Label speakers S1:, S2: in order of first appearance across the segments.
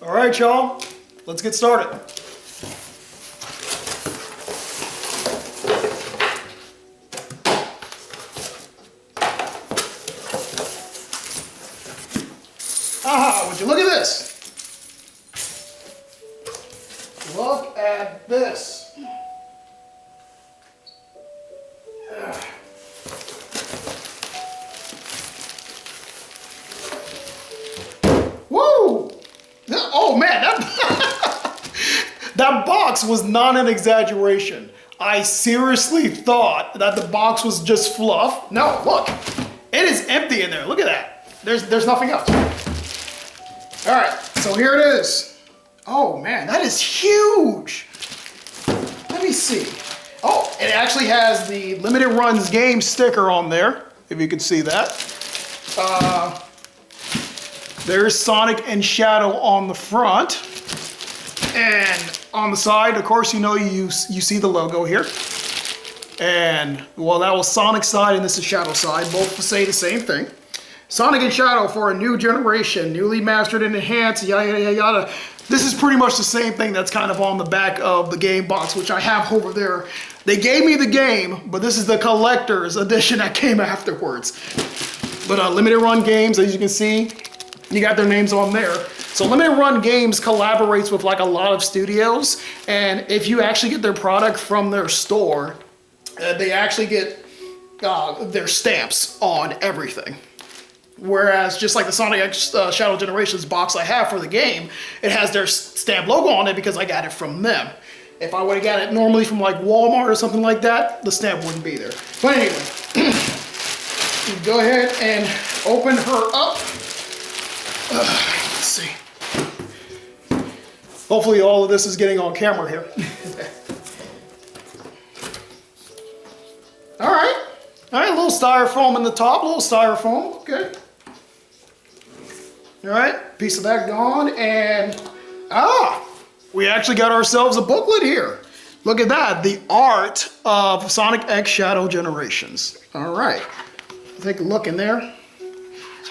S1: All right, y'all, let's get started. Aha, would you look at this? Look at this. Woo! Oh man, that box was not an exaggeration. I seriously thought that the box was just fluff. No, look, it is empty in there. Look at that. There's nothing else. All right, so here it is. Oh man, that is huge. Let me see. Oh, it actually has the limited runs game sticker on there, if you can see that. There's Sonic and Shadow on the front. And on the side, of course, you know, you see the logo here. And, well, that was Sonic's side and this is Shadow's side. Both say the same thing. Sonic and Shadow for a new generation, newly mastered and enhanced, yada, yada, yada. This is pretty much the same thing that's kind of on the back of the game box, which I have over there. They gave me the game, but this is the collector's edition that came afterwards. But limited run games, as you can see, you got their names on there. So Limited Run Games collaborates with like a lot of studios, and if you actually get their product from their store, they actually get their stamps on everything. Whereas just like the Sonic X Shadow Generations box I have for the game, it has their stamp logo on it because I got it from them. If I would have got it normally from like Walmart or something like that, the stamp wouldn't be there. But anyway, go ahead and open her up. Let's see. Hopefully all of this is getting on camera here. All right, a little styrofoam in the top, a little styrofoam, okay. All right, piece of that gone, and we actually got ourselves a booklet here. Look at that, the art of Sonic X Shadow Generations. All right, take a look in there.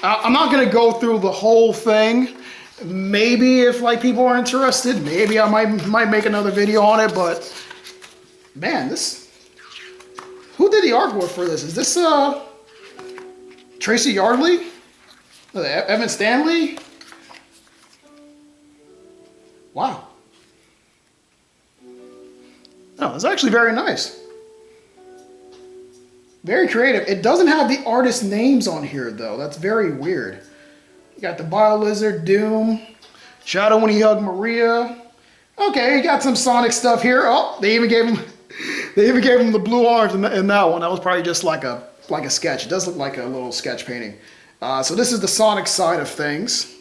S1: I'm not gonna go through the whole thing. Maybe if like people are interested, maybe I might make another video on it, but man, who did the artwork for this? Is this Tracy Yardley? Evan Stanley? Wow. Oh, it's actually very nice. Very creative. It doesn't have the artist names on here though. That's very weird. You got the BioLizard, Doom, Shadow when he hugged Maria. Okay, you got some Sonic stuff here. Oh, they even gave him the blue arms in that one. That was probably just like a sketch. It does look like a little sketch painting. So this is the Sonic side of things.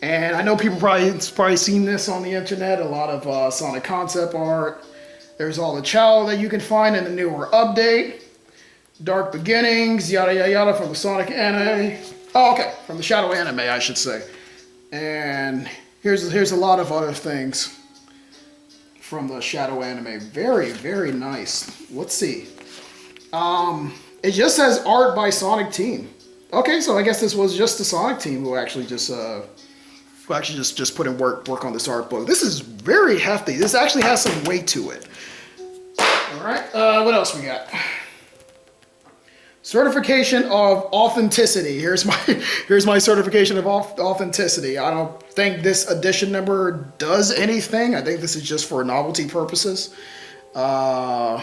S1: And I know people probably seen this on the internet. A lot of Sonic concept art. There's all the Chow that you can find in the newer update. Dark Beginnings, yada yada yada from the Sonic anime. Oh, okay, from the Shadow anime, I should say. And here's a lot of other things from the Shadow anime. Very, very nice. Let's see. It just says art by Sonic Team. Okay, so I guess this was just the Sonic Team who actually just put in work on this art book. This is very hefty. This actually has some weight to it. All right, what else we got? Certification of authenticity. Here's my certification of authenticity. I don't think this edition number does anything. I think this is just for novelty purposes. Yeah,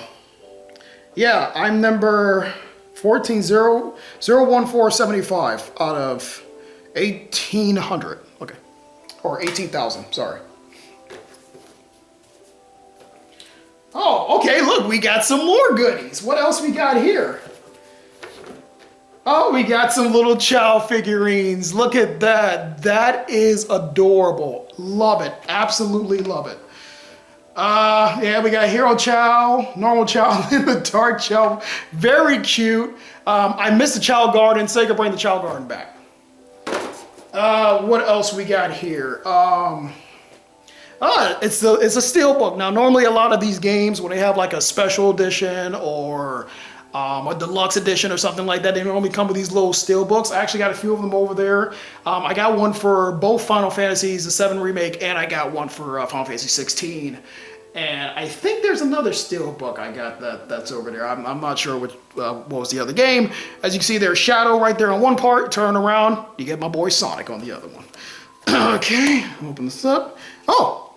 S1: I'm number 14-01475 out of 1,800. Okay, or 18,000. Sorry. Oh, okay. Look, we got some more goodies. What else we got here? Oh, we got some little Chow figurines. Look at that. That is adorable. Love it. Absolutely love it. Yeah, we got Hero Chow, normal Chow, and the Dark Chow. Very cute. I missed the Chow Garden. Sega bring the Chow Garden back. What else we got here? It's a steelbook. Now, normally a lot of these games, when they have like a special edition or a deluxe edition or something like that. They normally come with these little steel books. I actually got a few of them over there. I got one for both Final Fantasies, the 7 remake, and I got one for Final Fantasy 16. And I think there's another steel book I got that's over there. I'm not sure what was the other game. As you can see, there's Shadow right there on one part. Turn around, you get my boy Sonic on the other one. Okay, open this up. Oh,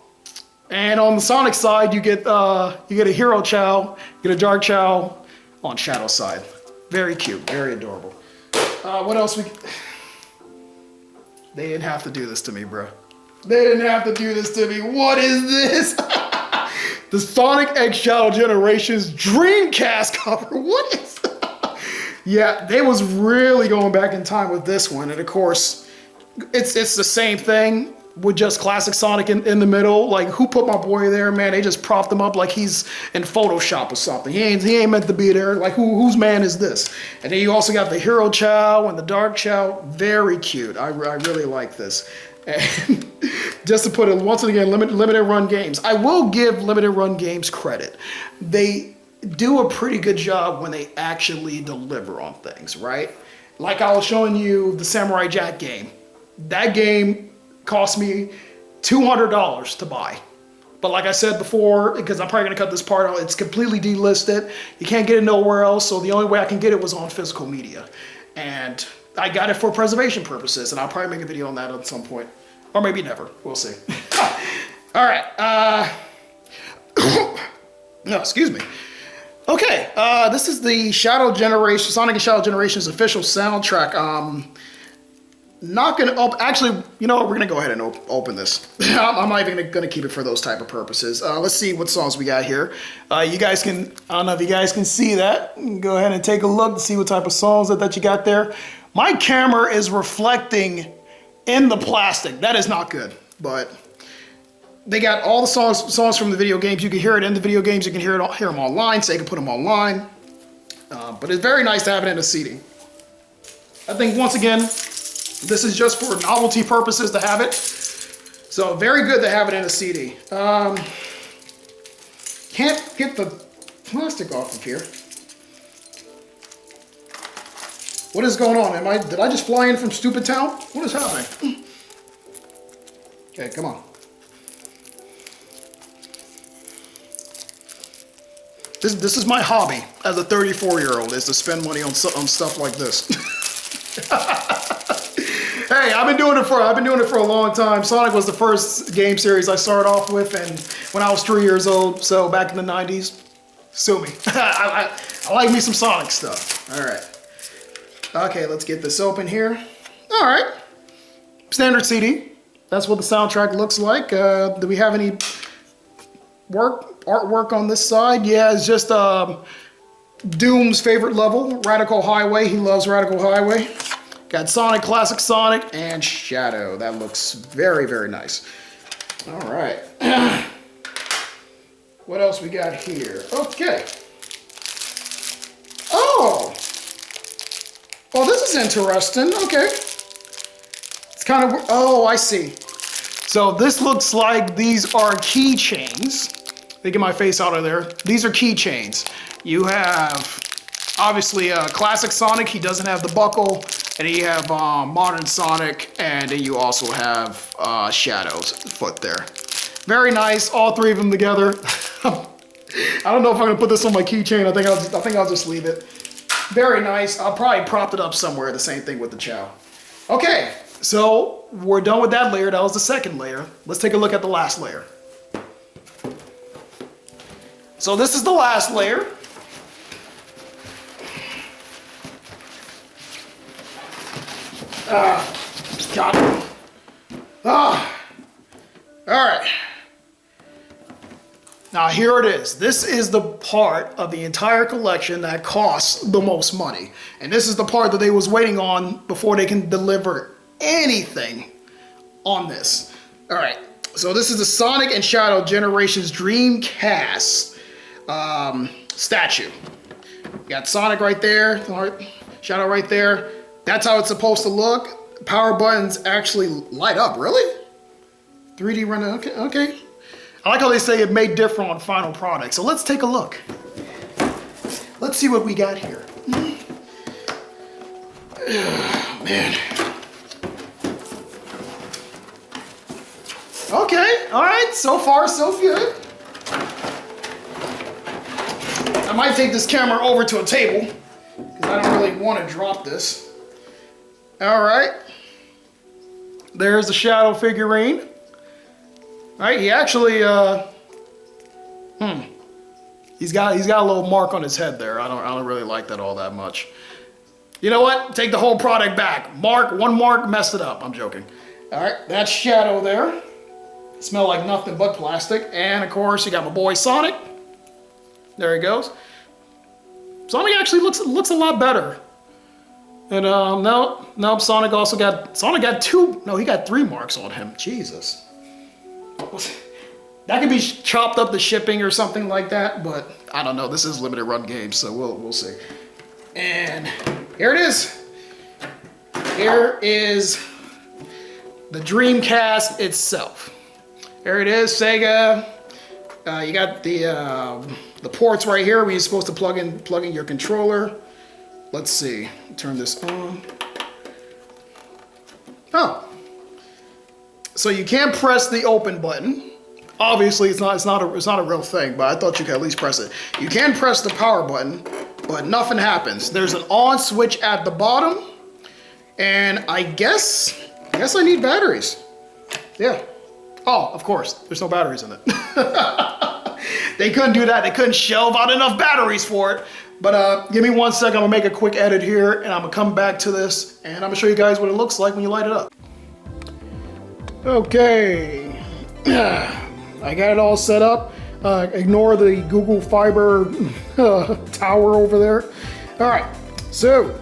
S1: and on the Sonic side, you get a Hero Chow, you get a Dark Chow on Shadow side. Very cute, very adorable. What else They didn't have to do this to me, bro. They didn't have to do this to me. What is this? The Sonic X Shadow Generations Dreamcast cover. What is that? Yeah, they was really going back in time with this one. And of course, it's the same thing with just classic Sonic in the middle. Like, who put my boy there, man? They just propped him up like he's in Photoshop or something. He ain't meant to be there. Like, whose man is this? And then you also got the Hero Chow and the Dark Chow. Very cute. I really like this. And just to put it, once again, limited run games. I will give limited run games credit. They do a pretty good job when they actually deliver on things, right? Like I was showing you the Samurai Jack game. That game cost me $200 to buy. But like I said before, because I'm probably gonna cut this part out, it's completely delisted. You can't get it nowhere else, so the only way I can get it was on physical media. And I got it for preservation purposes, and I'll probably make a video on that at some point. Or maybe never, we'll see. All right, no, excuse me. Okay, this is the Sonic and Shadow Generations official soundtrack. Not gonna actually, you know what, we're gonna go ahead and open this. I'm not even gonna keep it for those type of purposes. Let's see what songs we got here. You guys can, I don't know if you guys can see that. Go ahead and take a look to see what type of songs that you got there. My camera is reflecting in the plastic. That is not good, but they got all the songs from the video games. You can hear it in the video games. You can hear them online, so you can put them online. But it's very nice to have it in a CD. I think, once again, this is just for novelty purposes to have it. So very good to have it in a CD. Can't get the plastic off of here. What is going on? Did I just fly in from Stupid Town? What is happening? Okay, come on. This is my hobby as a 34-year-old, is to spend money on stuff like this. Hey, I've been doing it for a long time. Sonic was the first game series I started off with, and when I was 3 years old, so back in the 90s. Sue me. I like me some Sonic stuff. All right. Okay, let's get this open here. All right. Standard CD. That's what the soundtrack looks like. Do we have any artwork on this side? Yeah, it's just Doom's favorite level, Radical Highway. He loves Radical Highway. Got Sonic, Classic Sonic, and Shadow. That looks very, very nice. All right. What else we got here? Okay. Oh! Well, this is interesting. Okay. It's kind of... Oh, I see. So this looks like these are keychains. Let me get my face out of there. These are keychains. You have, obviously, Classic Sonic. He doesn't have the buckle. And you have Modern Sonic. And then you also have Shadow's foot there. Very nice. All three of them together. I don't know if I'm going to put this on my keychain. I think I'll just leave it. Very nice. I'll probably prop it up somewhere. The same thing with the Chow. Okay, so we're done with that layer. That was the second layer. Let's take a look at the last layer. So this is the last layer. Got it. All right. Now here it is. This is the part of the entire collection that costs the most money. And this is the part that they was waiting on before they can deliver anything on this. All right, so this is the Sonic and Shadow Generations Dreamcast statue. You got Sonic right there, Shadow right there. That's how it's supposed to look. Power buttons actually light up, really? 3D render, okay. I like how they say it may differ on final product. So let's take a look. Let's let's see what we got here. Oh, man. Okay, all right, so far so good. I might take this camera over to a table because I don't really want to drop this. All right, there's the Shadow figurine. All right, he actually, he's got a little mark on his head there. I don't really like that all that much. You know what? Take the whole product back. One mark messed it up. I'm joking. All right, that's Shadow there. Smell like nothing but plastic. And of course, you got my boy Sonic. There he goes. Sonic actually looks a lot better. And no, Sonic got he got 3 marks on him. Jesus. That could be chopped up the shipping or something like that, but I don't know. This is limited run games, so we'll see. And here it is. Here is the Dreamcast itself. There it is, Sega. You got the ports right here where you're supposed to plug in your controller. Let's see. Turn this on. Oh. So you can't press the open button. Obviously, it's not a real thing, but I thought you could at least press it. You can press the power button, but nothing happens. There's an on switch at the bottom, and I guess I need batteries. Yeah. Oh, of course, there's no batteries in it. They couldn't do that. They couldn't shelve out enough batteries for it. But give me 1 second. I'm gonna make a quick edit here, and I'm gonna come back to this, and I'm gonna show you guys what it looks like when you light it up. Okay. I got it all set up. Ignore the Google Fiber tower over there. All right, so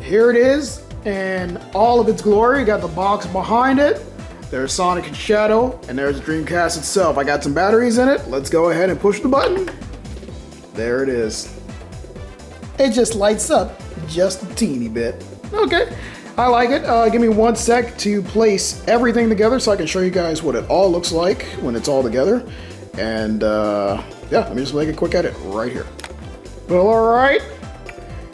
S1: here it is in all of its glory. You got the box behind it. There's Sonic and Shadow, and there's the Dreamcast itself. I got some batteries in it. Let's go ahead and push the button. There it is. It just lights up just a teeny bit. Okay, I like it. Give me 1 sec to place everything together so I can show you guys what it all looks like when it's all together. And yeah, let me just make a quick edit right here. Well, all right.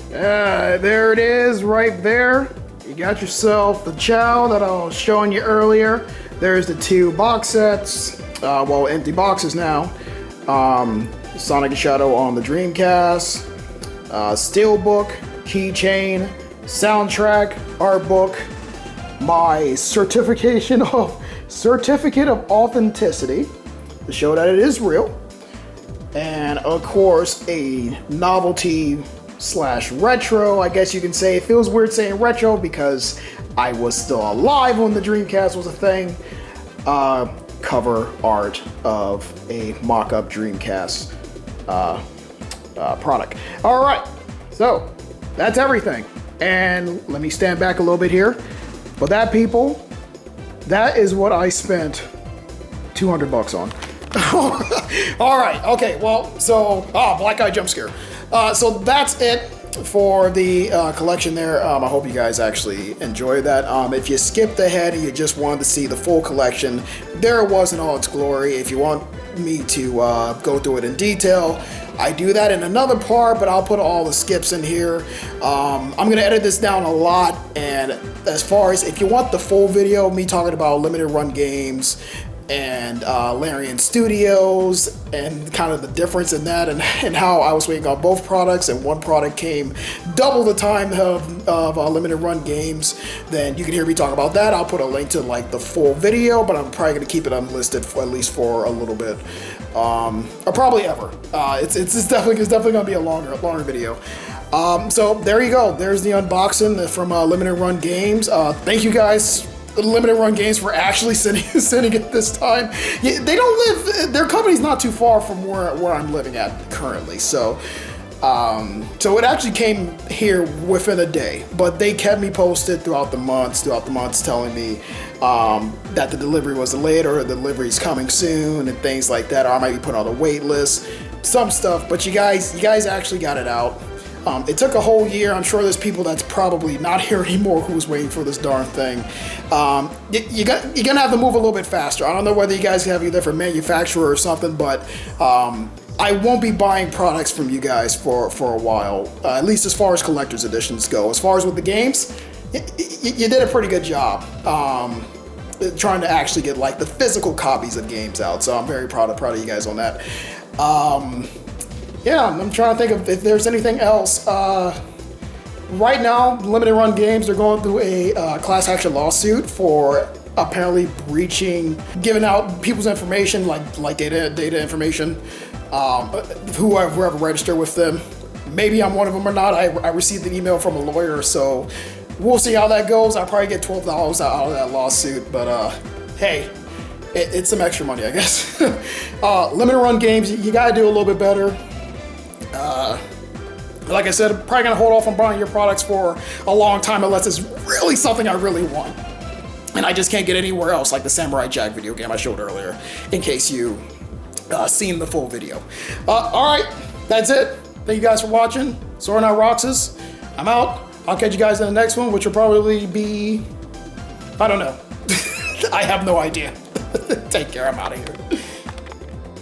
S1: There it is right there. You got yourself the Chao that I was showing you earlier. There's the 2 box sets, well, empty boxes now. Sonic and Shadow on the Dreamcast, Steelbook, keychain, soundtrack, art book, my certificate of authenticity to show that it is real, and of course a novelty / retro, I guess you can say. It feels weird saying retro because I was still alive when the Dreamcast was a thing. Cover art of a mock-up Dreamcast product. All right, so that's everything. And let me stand back a little bit here. But that, people, that is what I spent $200 on. All right, okay, well, so, black eye jump scare. So that's it for the collection there. I hope you guys actually enjoyed that. If you skipped ahead and you just wanted to see the full collection, there it was in all its glory. If you want me to go through it in detail, I do that in another part, but I'll put all the skips in here. I'm gonna edit this down a lot, and as far as if you want the full video, me talking about limited run games and Larian Studios and kind of the difference in that and how I was waiting on both products and one product came double the time of limited run games, then you can hear me talk about that. I'll put a link to like the full video, but I'm probably gonna keep it unlisted for at least for a little bit, or probably ever. It's definitely gonna be a longer video. So there you go. There's the unboxing from Limited Run Games. Thank you guys, Limited Run Games, for actually sending it this time. Yeah, they don't live, their company's not too far from where I'm living at currently, so it actually came here within a day, but they kept me posted throughout the months telling me that the delivery was delayed or the delivery's coming soon and things like that, or I might be put on a wait list, some stuff, but you guys actually got it out. It took a whole year. I'm sure there's people that's probably not here anymore who was waiting for this darn thing. You're gonna have to move a little bit faster. I don't know whether you guys have a different manufacturer or something, but I won't be buying products from you guys for a while, at least as far as collector's editions go. As far as with the games, you did a pretty good job trying to actually get like the physical copies of games out. So I'm very proud of you guys on that. Yeah, I'm trying to think of if there's anything else. Right now, Limited Run Games, they're going through a class action lawsuit for apparently breaching, giving out people's information, like data information, whoever registered with them. Maybe I'm one of them or not. I received an email from a lawyer, so we'll see how that goes. I'll probably get $12 out of that lawsuit, but hey, it's some extra money, I guess. Limited Run Games, you gotta do a little bit better. Like I said, I'm probably gonna hold off on buying your products for a long time unless it's really something I really want. And I just can't get anywhere else, like the Samurai Jack video game I showed earlier, in case you seen the full video. All right, that's it. Thank you guys for watching. Sword Art Roxas, I'm out. I'll catch you guys in the next one, which will probably be, I don't know. I have no idea. Take care, I'm out of here.